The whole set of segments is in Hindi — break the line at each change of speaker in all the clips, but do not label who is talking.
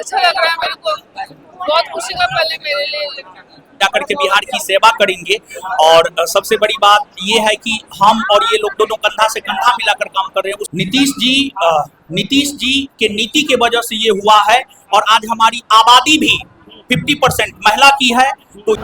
अच्छा लग रहा है मेरे को, बहुत खुशी का पल है मेरे लिए।
जाकर के बिहार की सेवा करेंगे और सबसे बड़ी बात ये है कि हम और ये लोग दोनों कंधा से कंधा मिलाकर काम कर रहे हैं। नीतीश जी के नीति के वजह से ये हुआ है और आज हमारी आबादी भी 50% महिला की है। तो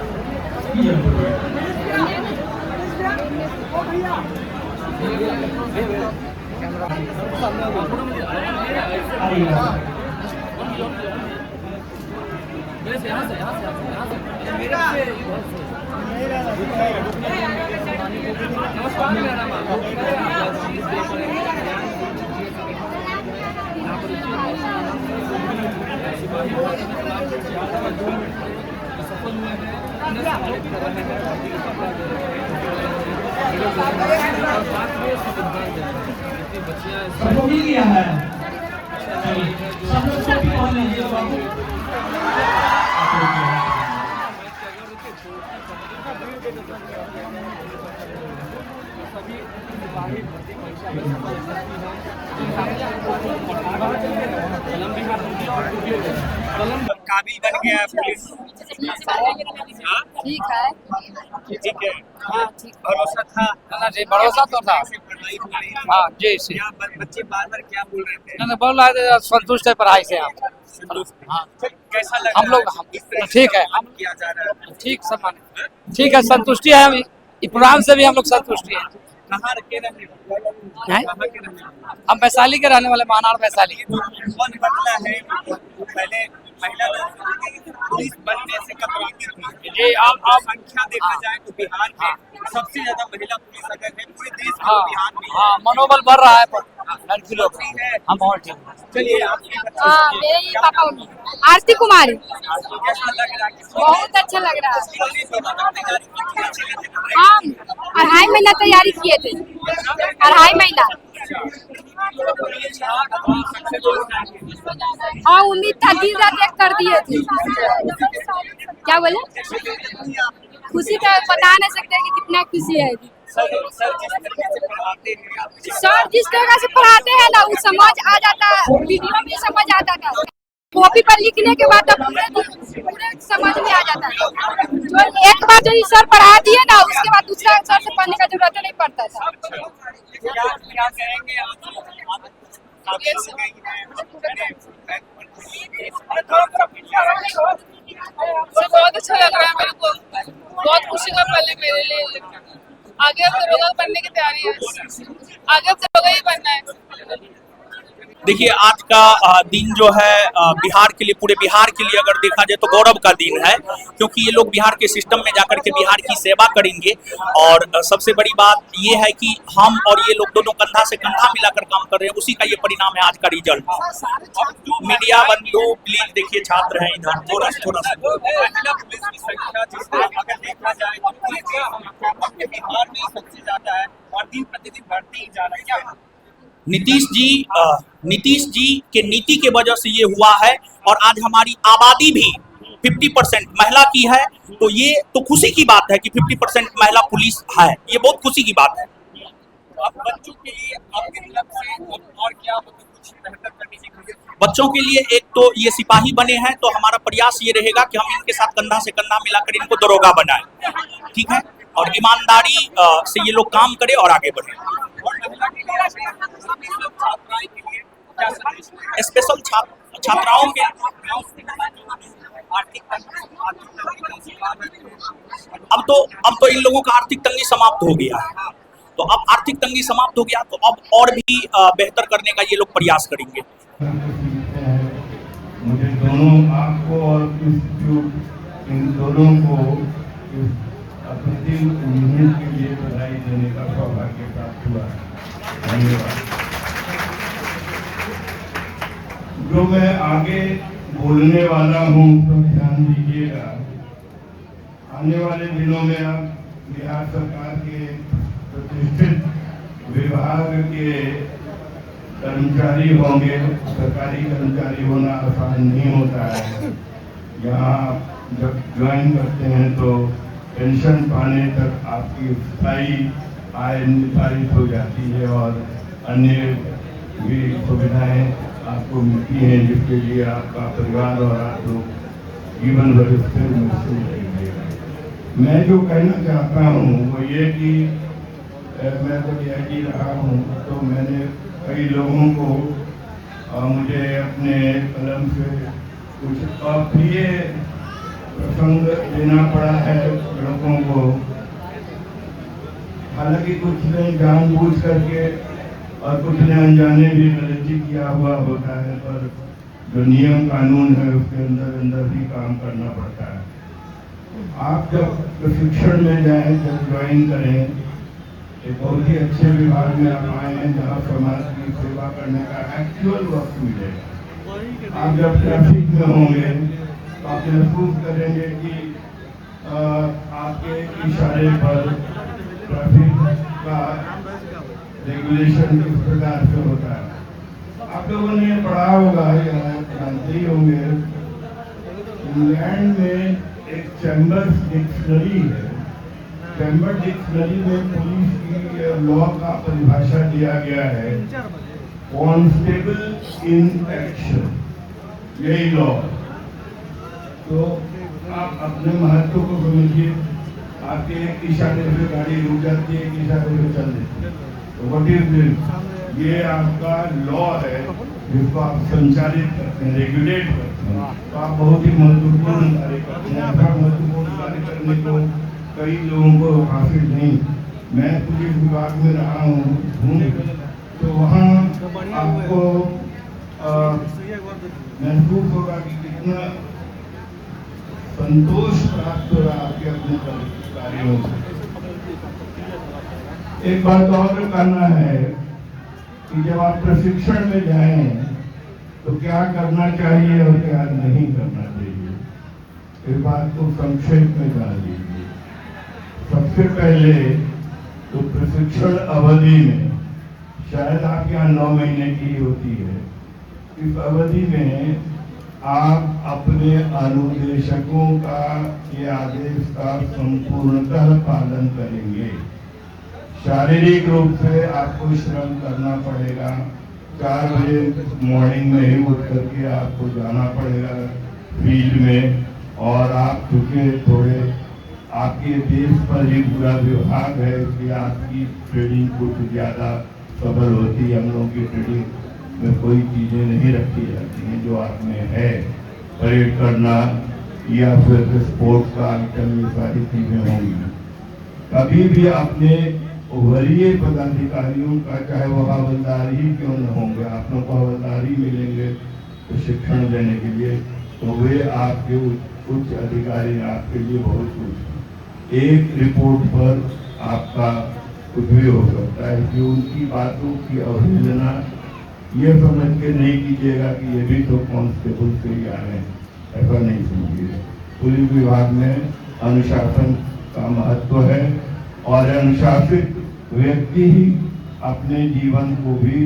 काबिल बन गया पुलिस।
ठीक है।
ठीक है।
हाँ ठीक।
भरोसा था
ना जी, भरोसा तो था। हाँ जी जी।
बच्चे बार-बार क्या बोल रहे थे?
नहीं बोल रहे थे संतुष्ट है पढ़ाई से आप।
हाँ, कैसा लग
हम लोग ठीक है,
हम किया जा रहा है।
ठीक सम्मान ठीक है, संतुष्टि है। हम इस प्रोग्राम से भी हम लोग संतुष्टि है।
कहाँ के रहने वाले?
हैं?
कहाँ के रहने वाले?
हम वैशाली के रहने वाले, महानाड़ वैशाली।
कौन बदला है? पहले महिला लोग पुलिस बनने से कतराती थी।
जी आप
संख्या देखा जाए तो बिहार में सबसे ज्यादा महिला पुलिस अगर है पूरे देश में
हाँ
तो बिहार में है।
हाँ, मनोबल बढ़ रहा है लड़की लोग। हम और ठीक।
चलिए आपके
हाँ मेरे ही पापा आरती कुमारी।
कैसा लग रहा है?
बहुत अच्छा लग रहा है।
हाँ
हम 2.5 महीना तैयारी किए थे, 2.5 महीना। हाँ उम्मीद था, दिन रात एक कर दिए थे। क्या बोले? खुशी का बता नहीं सकते कि कितना खुशी है। सर जिस तरह से पढ़ाते हैं ना, वो समझ आ जाता है, वीडियो में समझ आता था। कॉपी पर लिखने के बाद अब पूरे समझ में आ जाता है। तो एक बार जो सर पढ़ा दिए ना, उसके बाद दूसरा सर से पढ़ने का जरूरत नहीं पड़ता था।
क्या कहेंगे
बहुत अच्छा लग रहा है मेरे को, बहुत खुशी का पल है मेरे लिए। आगे अब दरोगा बनने की तैयारी है, आगे अब दरोगा ही बनना है।
देखिए आज का दिन जो है बिहार के लिए, पूरे बिहार के लिए अगर देखा जाए तो गौरव का दिन है, क्योंकि ये लोग बिहार के सिस्टम में जाकर के बिहार की सेवा करेंगे। और सबसे बड़ी बात ये है कि हम और ये लोग दोनों कंधा से कंधा मिलाकर काम कर रहे हैं, उसी का ये परिणाम है आज का रिजल्ट। मीडिया बंधु प्लीज देखिए, छात्र हैं इधर, थोड़ा सा पुलिस की संख्या अगर देखा जाए तो बिहार में सबसे ज्यादा है और दिन प्रतिदिन बढ़ती ही जा रही है। नीतीश जी के नीति के वजह से ये हुआ है और आज हमारी आबादी भी 50% महिला की है। तो ये तो खुशी की बात है कि 50% महिला पुलिस है, ये बहुत खुशी की बात है। अब बच्चों के लिए आपकी तरफ से और क्या कुछ बेहतर करने की कोशिश? बच्चों के लिए एक तो ये सिपाही बने हैं, तो हमारा प्रयास ये रहेगा कि हम इनके साथ कंधा से कंधा मिलाकर इनको दरोगा बनाएं, ठीक है, और ईमानदारी से ये लोग काम करें और आगे बढ़े। स्पेशल छात्राओं के अब तो इन लोगों का आर्थिक तंगी समाप्त हो गया है। तो अब आर्थिक तंगी समाप्त हो गया तो अब और भी बेहतर करने का ये लोग प्रयास करेंगे।
मुझे दोनों आपको और इन दोनों को अप्रतिम उम्मीद के लिए बधाई देने का सौभाग्य प्राप्त हुआ। धन्यवाद। जो मैं आगे बोलने वाला हूँ तो ध्यान दीजिएगा। आने वाले दिनों में आप बिहार सरकार के प्रतिष्ठित विभाग के कर्मचारी होंगे। सरकारी कर्मचारी होना आसान नहीं होता है। यहाँ जब ज्वाइन करते हैं तो पेंशन पाने तक आपकी स्थायी आय निर्धारित हो जाती है और अन्य भी सुविधाएं आपको मिलती हैं, जिसके लिए आपका परिवार और आप लोग जीवन भर उससे महसूस करेंगे। मैं जो कहना चाहता हूँ वो ये कि मैं तो डीआईजी रहा हूँ, तो मैंने कई लोगों को मुझे अपने कलम से कुछ अप्रिय प्रसंग देना पड़ा है लोगों को। हालांकि कुछ ने जानबूझ करके और कुछ ने अनजाने भी गलती किया हुआ होता है, पर जो नियम कानून है उसके अंदर अंदर ही काम करना पड़ता है। आप जब प्रशिक्षण में जाएं, जब ज्वाइन करें, एक बहुत ही अच्छे विभाग में आप आए हैं जहाँ समाज की सेवा करने का एक्चुअल वक्त मिलेगा। आप जब ट्रैफिक में होंगे तो आप महसूस करेंगे कि आपके इशारे पर ट्रैफिक का रेगुलेशन किस प्रकार से होता है। आप लोगों ने पढ़ा होगा या जानते ही होंगे, इंग्लैंड में एक चैम्बर्स डिक्शनरी है। चैम्बर डिक्शनरी में पुलिस की लॉ का परिभाषा दिया गया है, कॉन्स्टेबल इन एक्शन, यही लॉ। तो आप अपने महत्व को समझिए। आपके एक इशारे से गाड़ी रुक जाती है, एक इशारे से चल देती है, तो व्हाट इज दिस? ये आपका लॉ है जिसको आप संचालित करते हैं, रेगुलेट करते हैं। तो आप बहुत ही महत्वपूर्ण कार्य करते हैं। ऐसा महत्वपूर्ण कार्य करने को कई लोगों को हासिल नहीं। मैं पुलिस विभाग में रहा हूँ, तो वहाँ आपको महसूस होगा कि कितना संतोष प्राप्त हो रहा आपके अपने कार्यों से। एक बात और कहना है कि जब आप प्रशिक्षण में जाएं तो क्या करना चाहिए और क्या नहीं करना चाहिए, इस बात को संक्षेप में जान लीजिए। सबसे पहले तो प्रशिक्षण अवधि में, शायद आपके यहाँ 9 महीने की होती है, इस अवधि में आप अपने अनुदेशकों का ये आदेश का संपूर्णतः पालन करेंगे। शारीरिक रूप से आपको श्रम करना पड़ेगा। 4 बजे मॉर्निंग में ही उठ करके आपको जाना पड़ेगा फील्ड में, और आप चूंकि थोड़े आपके देश पर ही पूरा विभाग है, इसलिए आपकी ट्रेनिंग कुछ ज़्यादा सबल होती है। हम लोगों की ट्रेनिंग में कोई चीज़ें नहीं रखी जाती हैं जो आप में है, परेड करना या फिर स्पोर्ट्स का आइटम, ये सारी चीज़ें होंगी। कभी भी अपने वरीय पदाधिकारियों का, चाहे वो हवलदार ही क्यों न होंगे, आप लोग को हवलदार ही मिलेंगे प्रशिक्षण देने के लिए, तो वे आपके उच्च अधिकारी आपके लिए बहुत कुछ। एक रिपोर्ट पर आपका कुछ भी हो सकता है कि उनकी बातों की अवहेलना ये समझ के नहीं कीजिएगा कि ये भी तो कांस्टेबल से ही आ रहे हैं, ऐसा नहीं समझिए। पुलिस विभाग में अनुशासन का महत्व है, और अनुशासित व्यक्ति ही अपने जीवन को भी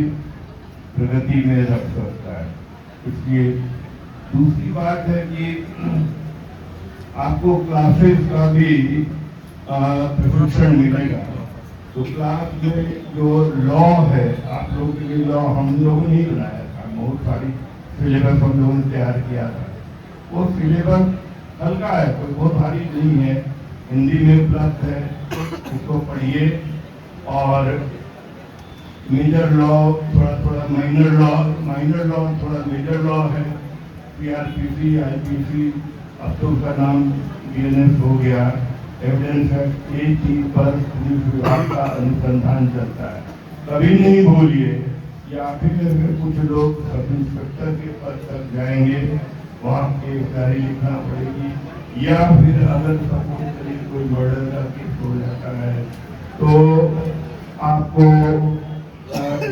प्रगति में रख सकता है। इसलिए दूसरी बात है कि आपको क्लासेस का भी प्रशिक्षण मिलेगा। तो क्लास में जो लॉ है, आप लोगों के लिए लॉ हम लोगों ने ही बनाया था, बहुत सारी सिलेबस हम लोगों ने तैयार किया था। वो सिलेबस हल्का है, कोई बहुत भारी नहीं है, हिंदी में उपलब्ध है, उसको पढ़िए। और मेजर लॉ, थोड़ा थोड़ा माइनर लॉ थोड़ा मेजर लॉ है, पीआरपीसी, आईपीसी, अब तो उसका नाम बीएनएस हो गया, एविडेंस एक्ट। एक चीज पर पुलिस विभाग का अनुसंधान चलता है, कभी नहीं भूलिए। या फिर कुछ लोग सब इंस्पेक्टर के पद तक जाएंगे, वहाँ की डायरी लिखना पड़ेगी, या फिर अगर सपोज करिए कोई मर्डर का केस हो जाता है तो आपको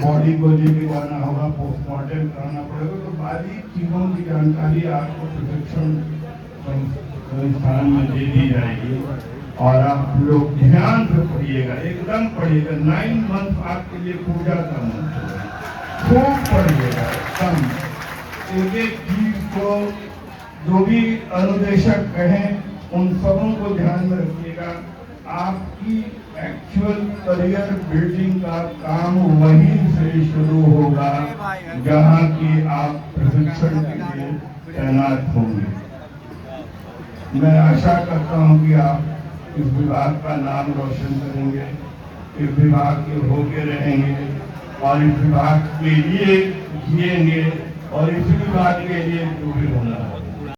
बॉडी को लेके जाना होगा, पोस्टमार्टम कराना पड़ेगा। तो बाकी चीज़ों की जानकारी आपको प्रशिक्षण संस्थान में दे दी जाएगी, और आप लोग ध्यान से पढ़िएगा, एकदम पढ़िएगा। 9 मंथ आपके लिए पूजा का मंत्र है, खूब पढ़िएगा एकदम। एक चीज को जो भी अनुदेशक कहें उन सबों को ध्यान में रखिएगा। आपकी एक्चुअल करियर बिल्डिंग का काम वहीं से शुरू होगा जहां की आप प्रशिक्षण के लिए तैनात होंगे। मैं आशा करता हूं कि आप इस विभाग का नाम रोशन करेंगे, इस विभाग के होके रहेंगे और इस विभाग के लिए जिएंगे और इस विभाग के लिए जो भी होना है